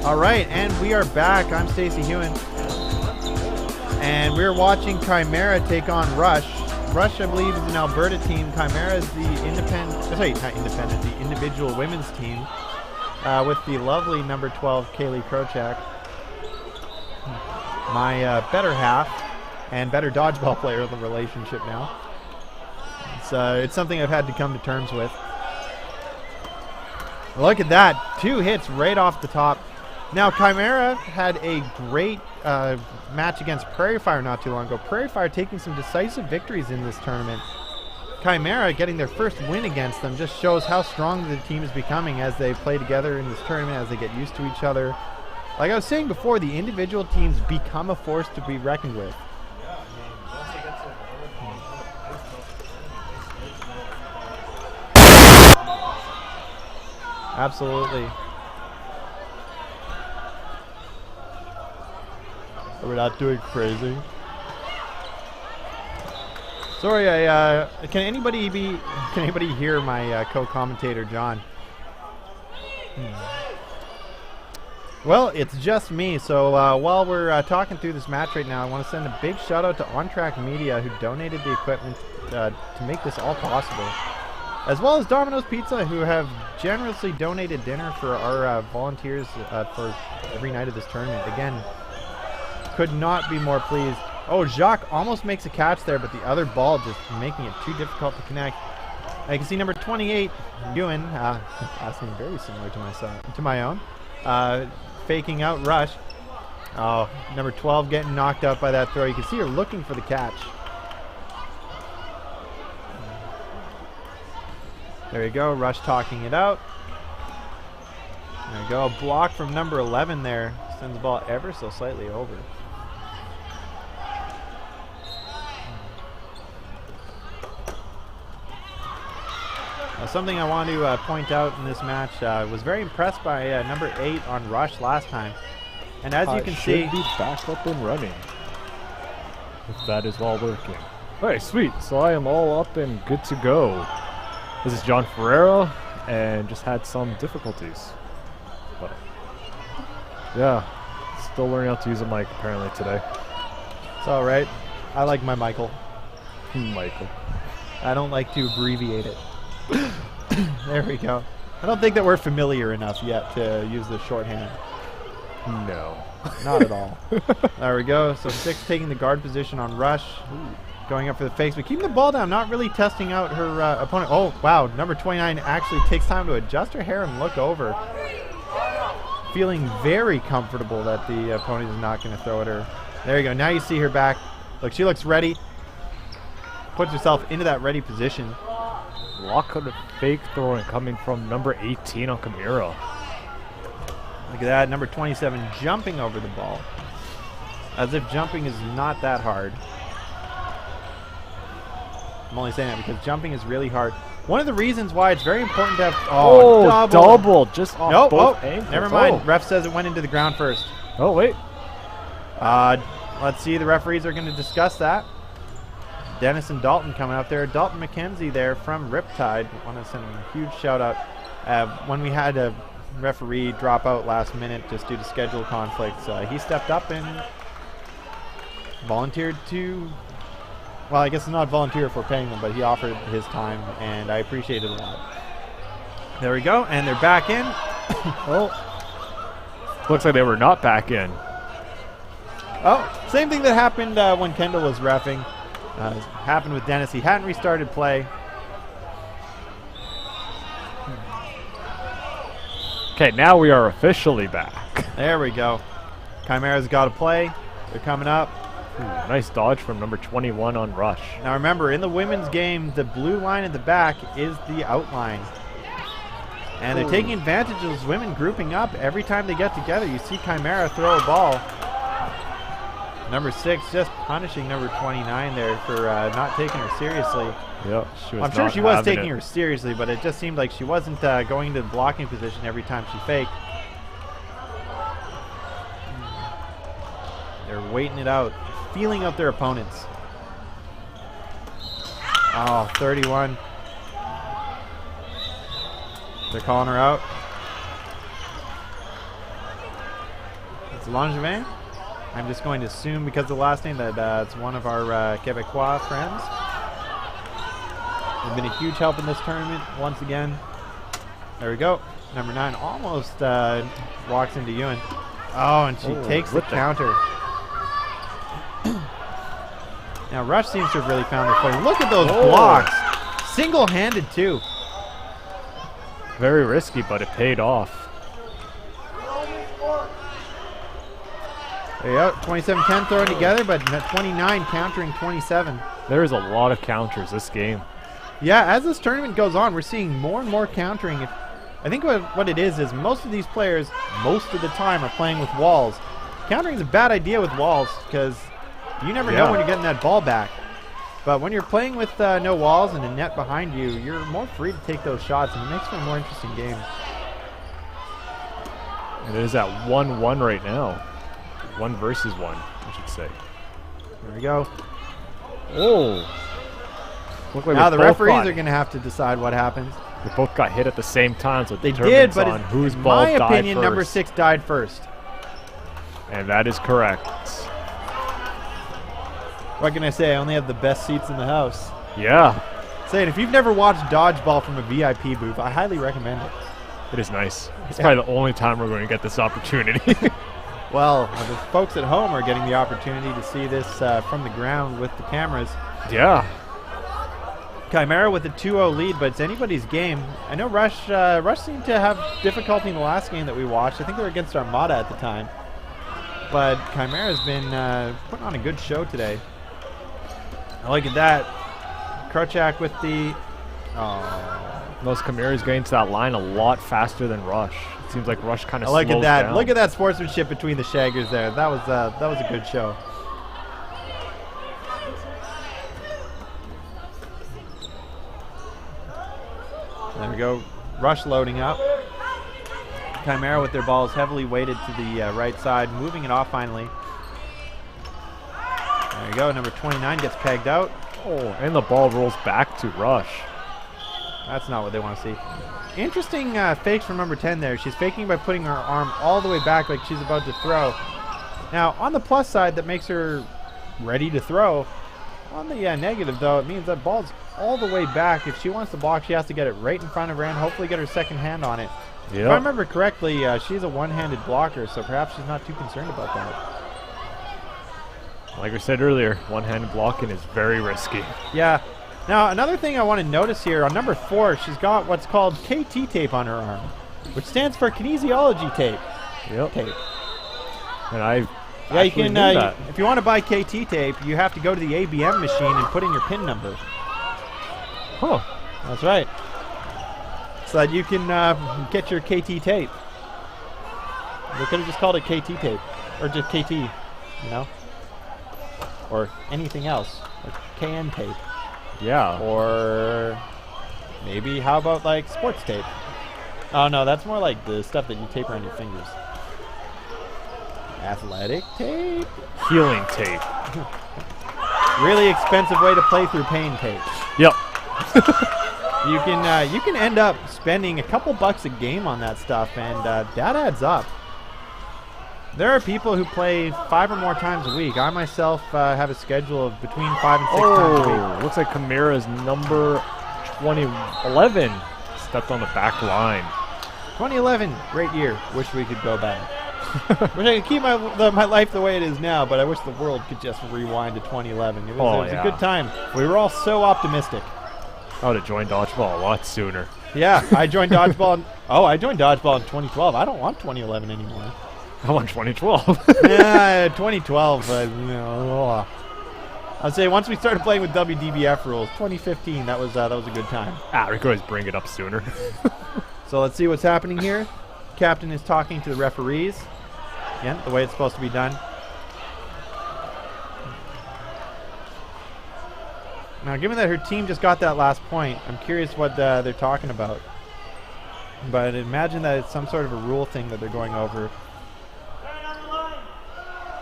All right, and we are back. I'm Stacey Hewen, and we're watching Chimera take on Rush. Rush, I believe, is an Alberta team. Chimera is the the individual women's team with the lovely number 12, Kaylee Krochak, my better half and better dodgeball player of the relationship now. It's something I've had to come to terms with. Look at that. 2 hits right off the top. Now, Chimera had a great match against Prairie Fire not too long ago. Prairie Fire taking some decisive victories in this tournament. Chimera getting their first win against them just shows how strong the team is becoming as they play together in this tournament, as they get used to each other. Like I was saying before, the individual teams become a force to be reckoned with. Absolutely. We're not doing crazy. Sorry, can anybody hear my co-commentator John? Well, it's just me. So while we're talking through this match right now, I want to send a big shout out to On Track Media, who donated the equipment to make this all possible, as well as Domino's Pizza, who have generously donated dinner for our volunteers for every night of this tournament. Again, could not be more pleased. Oh, Jacques almost makes a catch there, but the other ball just making it too difficult to connect. I can see number 28, Ewan, last name very similar to my own, faking out Rush. Oh, number 12 getting knocked out by that throw. You can see her looking for the catch. There you go, Rush talking it out. There you go, a block from number 11 there. Sends the ball ever so slightly over. Something I want to point out in this match, was very impressed by number 8 on Rush last time. And as you can see, should be back up and running, if that is all working. Alright, sweet. So I am all up and good to go. This is John Ferreira, and just had some difficulties. But yeah, still learning how to use a mic apparently today. It's alright. I like my Michael. Michael. I don't like to abbreviate it. There we go. I don't think that we're familiar enough yet to use the shorthand. No. Not at all. There we go. So 6 taking the guard position on Rush. Ooh. Going up for the fakes, but keeping the ball down, not really testing out her opponent. Oh, wow. Number 29 actually takes time to adjust her hair and look over. Feeling very comfortable that the opponent is not going to throw at her. There you go. Now you see her back. Look, she looks ready. Puts herself into that ready position. Lock of the fake throwing coming from number 18 on Chimera. Look at that. Number 27 jumping over the ball. As if jumping is not that hard. I'm only saying that because jumping is really hard. One of the reasons why it's very important to have... double. Just off both ankles. Never mind. Ref says it went into the ground first. Oh, wait. Let's see. The referees are going to discuss that. Dennis and Dalton coming up there. Dalton McKenzie there from Riptide. I want to send him a huge shout out. When we had a referee drop out last minute just due to schedule conflicts, he stepped up and volunteered to... Well, I guess it's not volunteer if we're paying them, but he offered his time, and I appreciate it a lot. There we go, and they're back in. Oh, looks like they were not back in. Oh, same thing that happened when Kendall was reffing. Happened with Dennis. He hadn't restarted play. Okay, now we are officially back. There we go. Chimera's got to play. They're coming up. Ooh, nice dodge from number 21 on Rush. Now remember, in the women's game, the blue line at the back is the outline. And they're taking advantage of those women grouping up. Every time they get together, you see Chimera throw a ball. Number 6 just punishing number 29 there for not taking her seriously. Yep, I'm sure she was taking her seriously, but it just seemed like she wasn't going into the blocking position every time she faked. They're waiting it out, feeling out their opponents. Oh, 31. They're calling her out. It's Langevin. I'm just going to assume because of the last name that it's one of our Quebecois friends. They've been a huge help in this tournament once again. There we go. Number 9 almost walks into Ewan. Oh, and she takes the counter. Now Rush seems to have really found their footing. Look at those blocks. Single-handed too. Very risky, but it paid off. There you go. 27-10 thrown together, but 29 countering 27. There is a lot of counters this game. Yeah, as this tournament goes on, we're seeing more and more countering. I think what it is most of these players, most of the time, are playing with walls. Countering is a bad idea with walls because you never know when you're getting that ball back. But when you're playing with no walls and a net behind you, you're more free to take those shots, and it makes for a more interesting game. And it is at 1-1 right now. 1 versus 1, I should say. There we go. Oh. Look like now the referees are going to have to decide what happens. They both got hit at the same time, so it they determines did, but on whose ball died first. In my opinion, number 6 died first. And that is correct. What can I say? I only have the best seats in the house. Yeah. Saying, if you've never watched Dodgeball from a VIP booth, I highly recommend it. It is nice. It's probably the only time we're going to get this opportunity. Well, the folks at home are getting the opportunity to see this from the ground with the cameras. Yeah. Chimera with a 2-0 lead, but it's anybody's game. I know Rush seemed to have difficulty in the last game that we watched. I think they were against Armada at the time. But Chimera's been putting on a good show today. I like that. Krochak with the... Those Chimera's getting to that line a lot faster than Rush. It seems like Rush kind of slows look at that. down. Look at that sportsmanship between the shaggers there. That was a good show. There we go. Rush loading up. Chimera with their balls heavily weighted to the right side, moving it off finally. There you go. Number 29 gets pegged out. Oh, and the ball rolls back to Rush. That's not what they want to see. Interesting fakes from number 10 there. She's faking by putting her arm all the way back like she's about to throw. Now, on the plus side, that makes her ready to throw. On the negative, though, it means that ball's all the way back. If she wants to block, she has to get it right in front of her and hopefully get her second hand on it. Yep. If I remember correctly, she's a one-handed blocker, so perhaps she's not too concerned about that. Like I said earlier, one-handed blocking is very risky. Yeah. Now, another thing I want to notice here, on number 4, she's got what's called KT tape on her arm, which stands for kinesiology tape. Yep. Tape. And you can. If you want to buy KT tape, you have to go to the ABM machine and put in your PIN number. Huh. That's right. So that you can get your KT tape. They could have just called it KT tape, or just KT, you know, or anything else, or KN tape. Yeah. Or maybe how about like sports tape? Oh no, that's more like the stuff that you tape around your fingers. Athletic tape? Healing tape. Really expensive way to play through pain tape. Yep. You can end up spending a couple bucks a game on that stuff, and that adds up. There are people who play 5 or more times a week. I myself have a schedule of between 5 and 6 times a week. Looks like Chimera's number 2011 stepped on the back line. 2011, great year. Wish we could go back. Wish I could keep my life the way it is now, but I wish the world could just rewind to 2011. It was a good time. We were all so optimistic. I would have joined Dodgeball a lot sooner. Yeah, I joined Dodgeball. I joined Dodgeball in 2012. I don't want 2011 anymore. I want 2012. Yeah, 2012. I'd say once we started playing with WDBF rules, 2015. That was a good time. We could always bring it up sooner. So let's see what's happening here. Captain is talking to the referees. Again, the way it's supposed to be done. Now, given that her team just got that last point, I'm curious what they're talking about. But imagine that it's some sort of a rule thing that they're going over.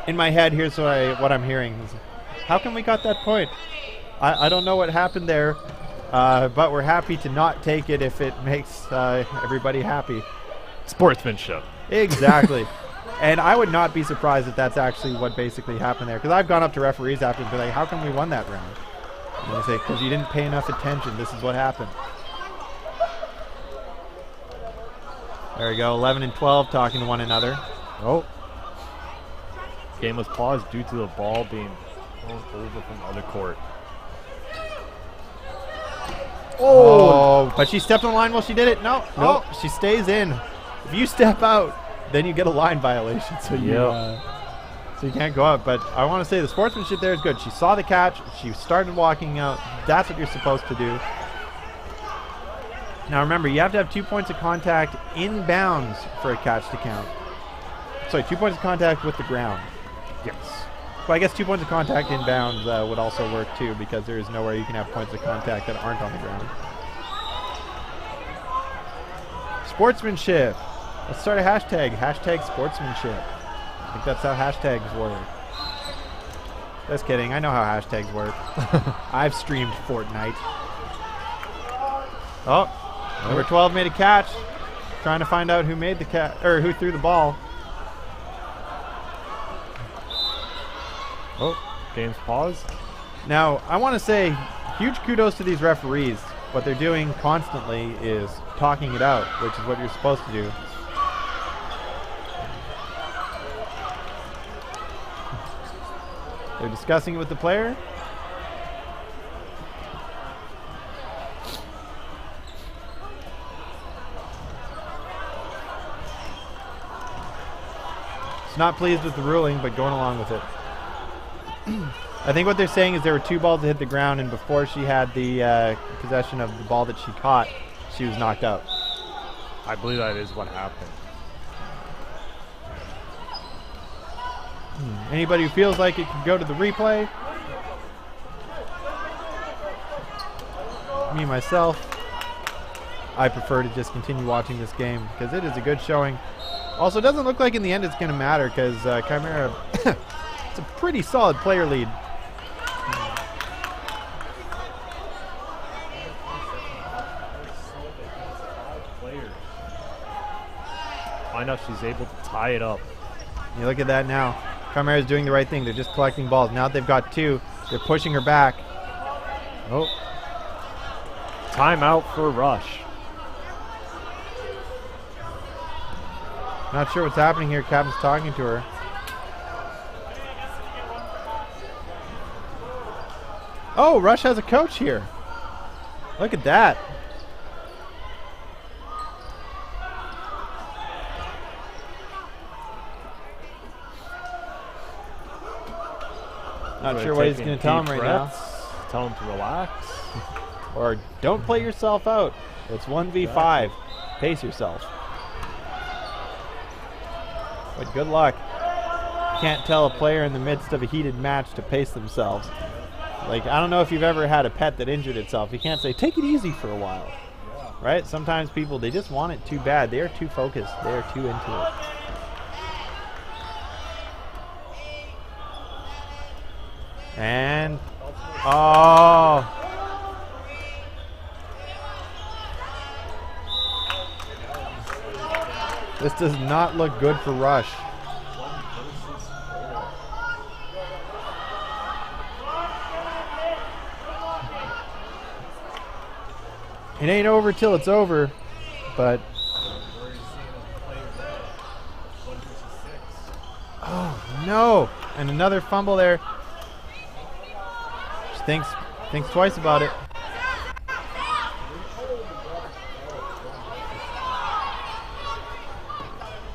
In my head, here's what I'm hearing. How come we got that point? I don't know what happened there, but we're happy to not take it if it makes everybody happy. Sportsmanship. Exactly. And I would not be surprised if that's actually what basically happened there. Because I've gone up to referees after and be like, how come we won that round? And they say, because you didn't pay enough attention. This is what happened. There we go, 11 and 12 talking to one another. Oh. Game was paused due to the ball being thrown over from the other court. Oh, but she stepped on the line while she did it. No, Nope. oh, she stays in. If you step out, then you get a line violation. So you, so you can't go out. But I want to say the sportsmanship there is good. She saw the catch. She started walking out. That's what you're supposed to do. Now remember, you have to have 2 points of contact inbounds for a catch to count. Sorry, 2 points of contact with the ground. Yes. Well, I guess 2 points of contact inbounds would also work too, because there is nowhere you can have points of contact that aren't on the ground. Sportsmanship. Let's start a hashtag. Hashtag sportsmanship. I think that's how hashtags work. Just kidding. I know how hashtags work. I've streamed Fortnite. Oh, number 12 made a catch. Trying to find out who made the catch, or who threw the ball. Oh, game's paused. Now, I want to say huge kudos to these referees. What they're doing constantly is talking it out, which is what you're supposed to do. They're discussing it with the player. It's not pleased with the ruling, but going along with it. I think what they're saying is there were 2 balls that hit the ground, and before she had the possession of the ball that she caught, she was knocked out. I believe that is what happened. Anybody who feels like it can go to the replay. Me, myself, I prefer to just continue watching this game because it is a good showing. Also, it doesn't look like in the end it's going to matter because Chimera, it's a pretty solid player lead. Find out she's able to tie it up. You look at that now. Chimera's doing the right thing. They're just collecting balls. Now that they've got 2, they're pushing her back. Oh. Timeout for Rush. Not sure what's happening here. Captain's talking to her. Oh, Rush has a coach here. Look at that. Not sure what he's going to tell him right now. Tell him to relax. Or don't play yourself out. It's 1v5. Pace yourself. But good luck. Can't tell a player in the midst of a heated match to pace themselves. Like, I don't know if you've ever had a pet that injured itself. You can't say, take it easy for a while. Right? Sometimes people, they just want it too bad. They are too focused. They are too into it. And, oh. This does not look good for Rush. It ain't over till it's over, but oh no! And another fumble there. She thinks twice about it.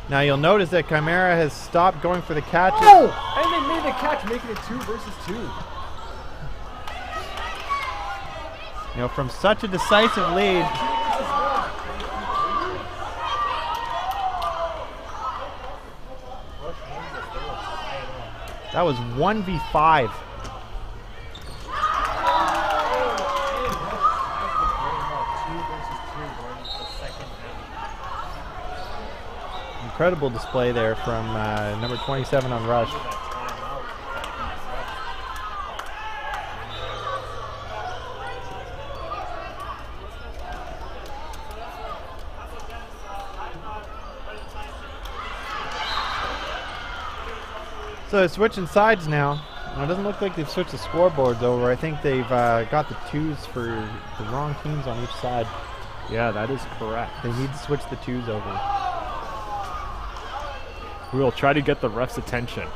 Now you'll notice that Chimera has stopped going for the catches. Oh! And they made the catch, making it 2 versus 2. You know, from such a decisive lead. That was 1v5. Incredible display there from number 27 on Rush. So they're switching sides now. Well, it doesn't look like they've switched the scoreboards over. I think they've got the twos for the wrong teams on each side. Yeah, that is correct. They need to switch the twos over. We will try to get the ref's attention.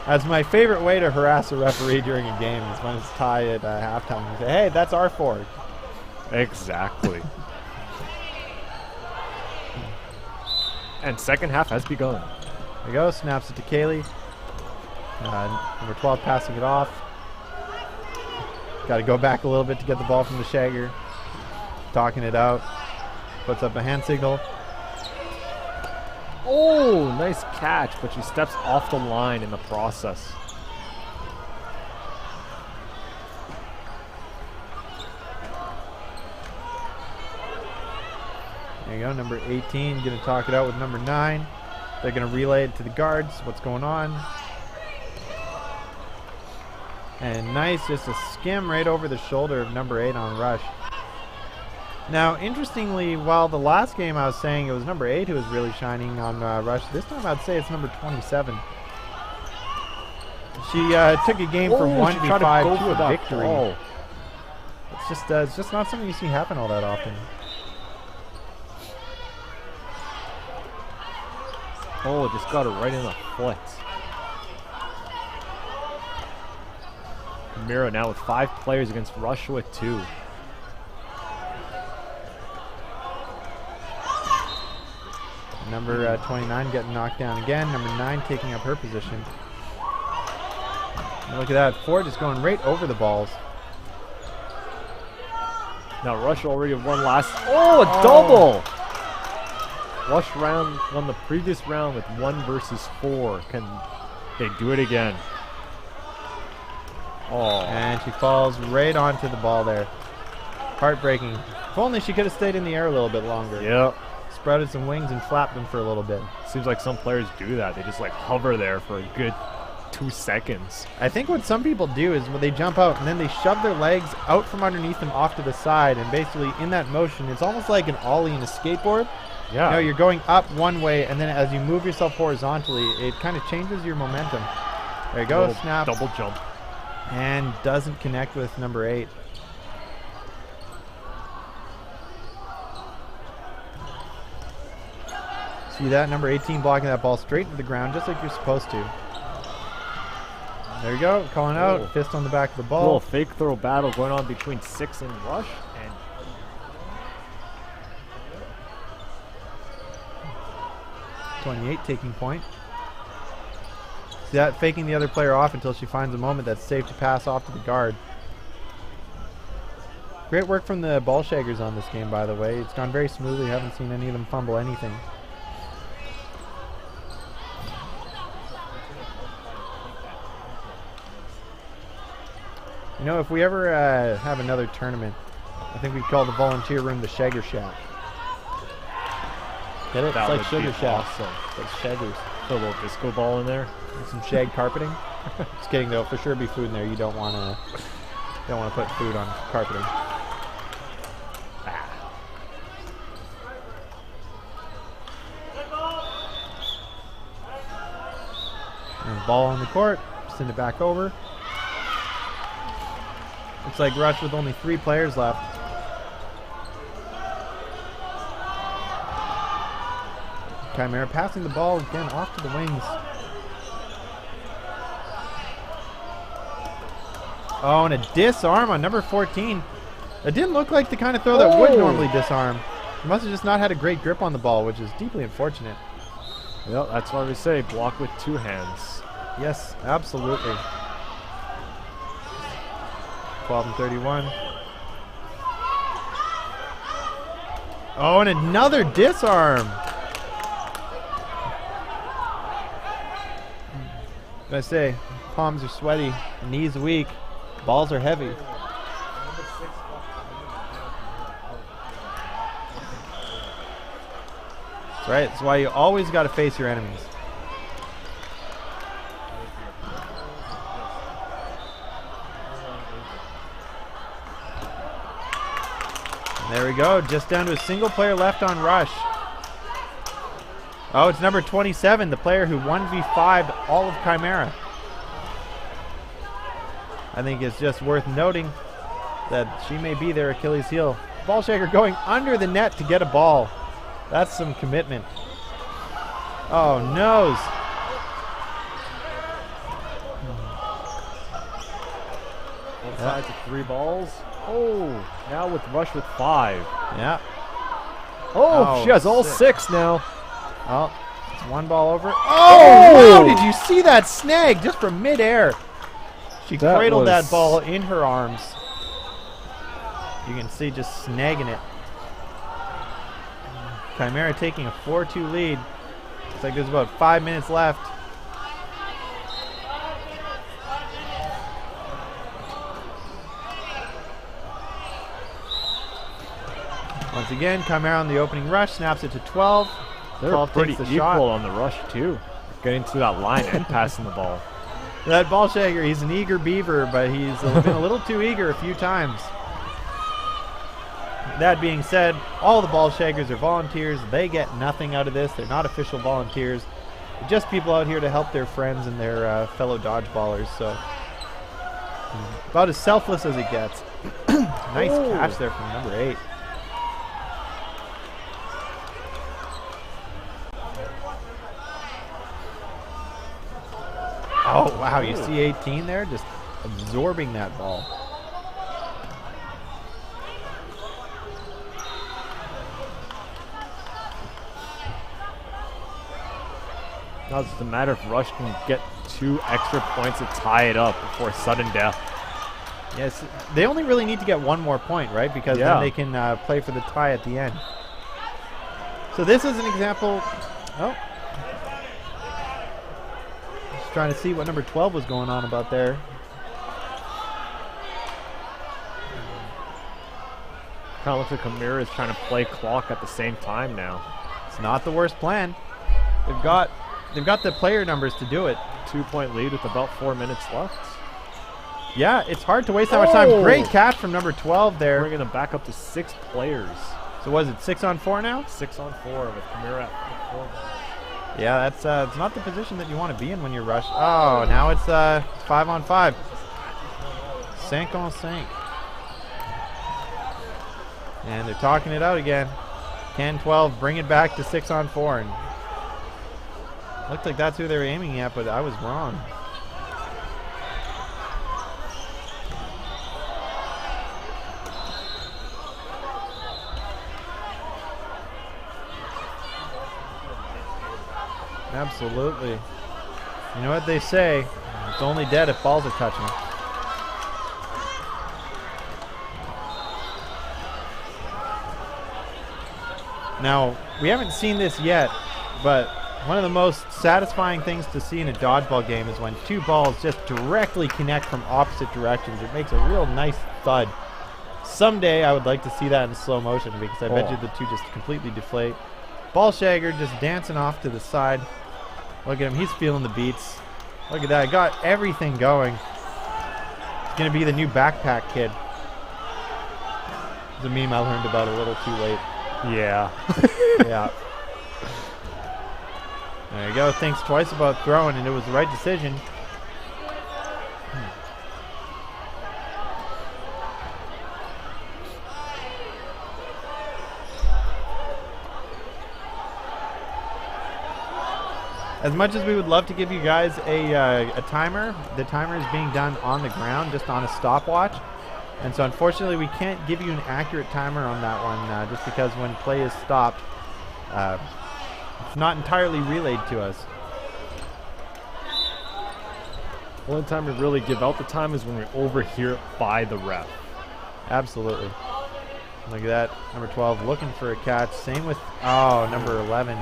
That's my favorite way to harass a referee during a game is when it's tied at halftime. You say, hey, that's our four. Exactly. And second half has begun. There you go. Snaps it to Kaylee. Number 12 passing it off. Got to go back a little bit to get the ball from the Shagger. Talking it out. Puts up a hand signal. Oh, nice catch, but she steps off the line in the process. There you go, number 18 going to talk it out with number 9. They're going to relay it to the guards. What's going on? And nice, just a skim right over the shoulder of number 8 on rush. Now, interestingly, while the last game I was saying it was number 8 who was really shining on rush, this time I'd say it's number 27. She took a game from 1v5 to a victory. Ball. It's just not something you see happen all that often. Oh, just got it right in the foot. Chimera now with 5 players against Russia with 2. Number 29 getting knocked down again. Number 9 taking up her position. And look at that. 4 just going right over the balls. Now Russia already won last. Oh, a double! Rush round won the previous round with 1 versus 4. Can they do it again? Oh. And she falls right onto the ball there. Heartbreaking. If only she could have stayed in the air a little bit longer. Yep. Spreaded some wings and flapped them for a little bit. Seems like some players do that. They just like hover there for a good 2 seconds. I think what some people do is when they jump out and then they shove their legs out from underneath them off to the side, and basically in that motion, it's almost like an ollie in a skateboard. Yeah. You know, you're going up one way, and then as you move yourself horizontally, it kind of changes your momentum. There you go, Little snap. double jump. And doesn't connect with number 8. See that? Number 18 blocking that ball straight into the ground, just like you're supposed to. There you go, calling out, fist on the back of the ball. Little fake throw battle going on between 6 and Rush. And 28 taking point. See that? Faking the other player off until she finds a moment that's safe to pass off to the guard. Great work from the ball shaggers on this game, by the way. It's gone very smoothly. Haven't seen any of them fumble anything. You know, if we ever have another tournament, I think we'd call the volunteer room the Shagger Shack. Get it? That It's like would be Sugar Shack. awesome. It's shaggers. Put a little disco ball in there. And some shag carpeting. Just kidding though. For sure, be food in there. You don't want to put food on carpeting. And ball on the court. Send it back over. Looks like Rush with only 3 players left. Chimera passing the ball again off to the wings. Oh, and a disarm on number 14. It didn't look like the kind of throw that would normally disarm. He must have just not had a great grip on the ball, which is deeply unfortunate. Well, that's why we say block with 2 hands. Yes, absolutely. 12 and 31. Oh, and another disarm. I say, palms are sweaty, knees weak, balls are heavy. That's right. That's why you always got to face your enemies. And there we go. Just down to a single player left on Rush. Oh, it's number 27, the player who 1v5'd all of Chimera. I think it's just worth noting that she may be their Achilles heel. Ball shaker going under the net to get a ball. That's some commitment. Oh, nose. Both sides of 3 balls. Oh, now with Rush with 5. Yeah. Oh, she has all 6 now. Oh, it's 1 ball over. Oh, wow, did you see that snag just from midair? She cradled that ball in her arms. You can see just snagging it. Chimera taking a 4-2 lead. Looks like there's about 5 minutes left. Once again, Chimera on the opening rush, snaps it to 12. They're 12 pretty takes the equal shot. on the rush, too. Getting to that line and passing the ball. That ball shaker, he's an eager beaver, but he's been a little too eager a few times. That being said, all the ball shakers are volunteers. They get nothing out of this. They're not official volunteers. They're just people out here to help their friends and their fellow dodgeballers. So, about as selfless as it gets. Nice catch there from number 8. Oh, wow, you see 18 there? Just absorbing that ball. Now it's just a matter if Rush can get 2 extra points to tie it up before sudden death. Yes, they only really need to get 1 more point, right? Because then they can play for the tie at the end. So this is an example. Oh. Just trying to see what number 12 was going on about there. Kind of looks like Chimera is trying to play clock at the same time now. It's not the worst plan. They've got the player numbers to do it. 2-point lead with about 4 minutes left. Yeah, it's hard to waste that much time. Great catch from number 12 there. Bringing them back up to 6 players. So was it 6 on 4 now? 6 on 4 with Chimera at 4. Yeah, that's it's not the position that you want to be in when you're rushed. Oh, now it's 5 on 5. 5 on 5. And they're talking it out again. Can 12 bring it back to 6 on 4? And looked like that's who they were aiming at, but I was wrong. Absolutely. You know what they say, it's only dead if balls are touching it. Now, we haven't seen this yet, but one of the most satisfying things to see in a dodgeball game is when 2 balls just directly connect from opposite directions. It makes a real nice thud. Someday I would like to see that in slow motion because I bet you the 2 just completely deflate. Ball shagger just dancing off to the side. Look at him, he's feeling the beats. Look at that, got everything going. He's gonna be the new backpack kid. It's a meme I learned about a little too late. Yeah. Yeah. There you go, thinks twice about throwing and it was the right decision. As much as we would love to give you guys a timer, the timer is being done on the ground, just on a stopwatch. And so unfortunately we can't give you an accurate timer on that one just because when play is stopped, it's not entirely relayed to us. The only time we really give out the time is when we overhear it by the ref. Absolutely. Look at that, number 12 looking for a catch. Same with, oh, number 11.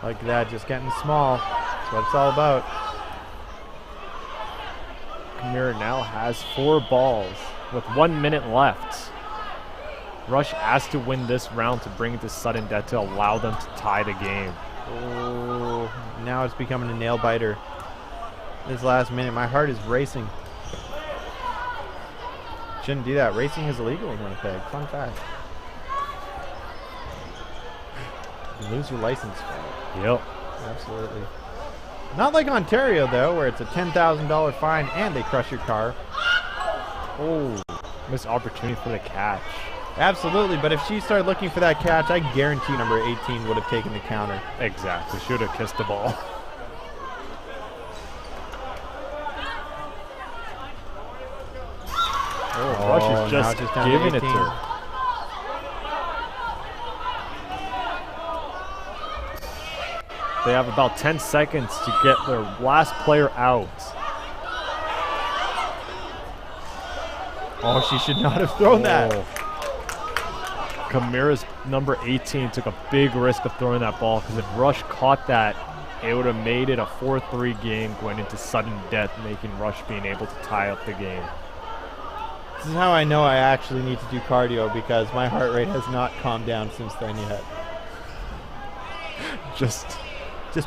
Like that, just getting small. That's what it's all about. Chimera now has 4 balls with 1 minute left. Rush has to win this round to bring it to sudden death to allow them to tie the game. Oh, now it's becoming a nail biter. This last minute, my heart is racing. Shouldn't do that. Racing is illegal in Winnipeg. Fun fact. You lose your license for it. Yep. Absolutely. Not like Ontario, though, where it's a $10,000 fine and they crush your car. Oh, missed opportunity for the catch. Absolutely, but if she started looking for that catch, I guarantee number 18 would have taken the counter. Exactly. Should have kissed the ball. Rush is just giving it to her. They have about 10 seconds to get their last player out. Oh, she should not have thrown that. Chimera's number 18 took a big risk of throwing that ball because if Rush caught that, it would have made it a 4-3 game going into sudden death, making Rush being able to tie up the game. This is how I know I actually need to do cardio, because my heart rate has not calmed down since then yet. Just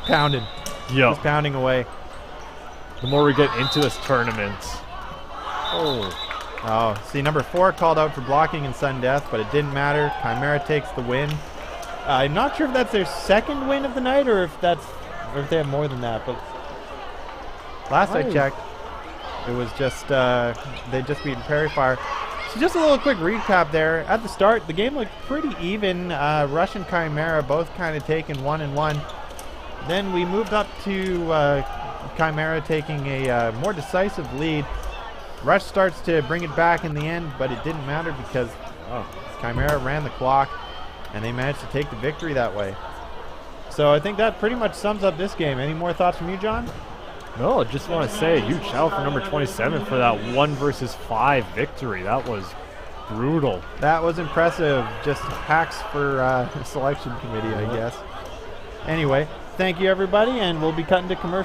pounding. Yo. Just pounding away. The more we get into this tournament. Oh, see, number 4 called out for blocking in sudden death, but it didn't matter. Chimera takes the win. I'm not sure if that's their second win of the night or if they have more than that, but last I checked, it was just they just beaten Prairie Fire. So just a little quick recap there. At the start, the game looked pretty even. Rush and Chimera both kind of taking 1-1. Then we moved up to Chimera taking a more decisive lead. Rush starts to bring it back in the end, but it didn't matter because Chimera ran the clock, and they managed to take the victory that way. So I think that pretty much sums up this game. Any more thoughts from you, John? No, just want to say a huge shout out for number 27 for that 1 versus 5 victory. That was brutal. That was impressive. Just hacks for the selection committee, I guess. Anyway, thank you, everybody, and we'll be cutting to commercial.